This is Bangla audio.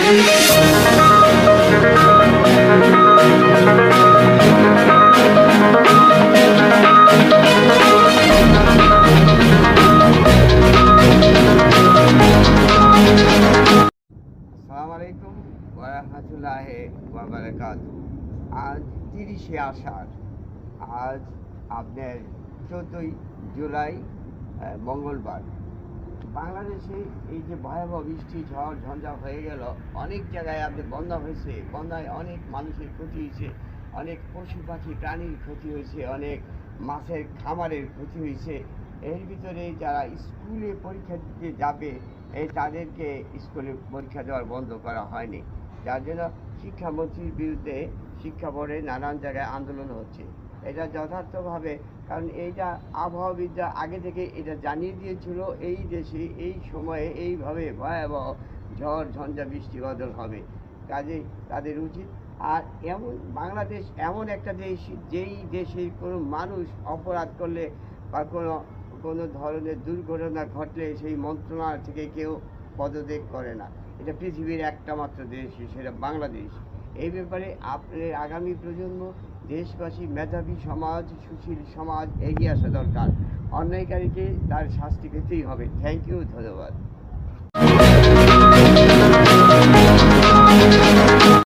আলাইকুম ওয়া রাহমাতুল্লাহি ওয়া বারাকাতুহু। আজ 30শে আষাঢ়, আজ আপনার 14ই জুলাই, মঙ্গলবার। বাংলাদেশে এই যে ভয়াবহ বৃষ্টি, ঝড় ঝঞ্ঝা হয়ে গেল, অনেক জায়গায় আপনার বন্যা হয়েছে। বন্যায় অনেক মানুষের ক্ষতি হয়েছে, অনেক পশু পাখি প্রাণীর ক্ষতি হয়েছে, অনেক মাছের খামারের ক্ষতি হয়েছে। এর ভিতরে যারা স্কুলে পরীক্ষা দিতে যাবে, তাদেরকে স্কুলে পরীক্ষা দেওয়ার বন্ধ করা হয়নি, যার জন্য শিক্ষামন্ত্রীর বিরুদ্ধে শিক্ষা বোর্ডে নানান জায়গায় আন্দোলন হচ্ছে। এটা যথার্থভাবে, কারণ এইটা আবহাওয়াবিদরা আগে থেকে এটা জানিয়ে দিয়েছিল এই দেশে এই সময়ে এইভাবে ভয়াবহ ঝড় ঝঞ্ঝা বৃষ্টি বাদল হবে। কাজেই তাদের উচিত, আর বাংলাদেশ এমন একটা দেশ, যেই দেশে কোনো মানুষ অপরাধ করলে বা কোনো ধরনের দুর্ঘটনা ঘটলে সেই মন্ত্রণালয় থেকে কেউ পদত্যাগ করে না। এটা পৃথিবীর একটা মাত্র দেশ, সেটা বাংলাদেশ। এই ব্যাপারে আপনার আগামী প্রজন্ম, দেশবাসী, মেধাবী সমাজ, সুশীল সমাজ এগিয়ে আসা দরকার। অন্যায়কারীকে তার শাস্তি পেতেই হবে। থ্যাংক ইউ, ধন্যবাদ।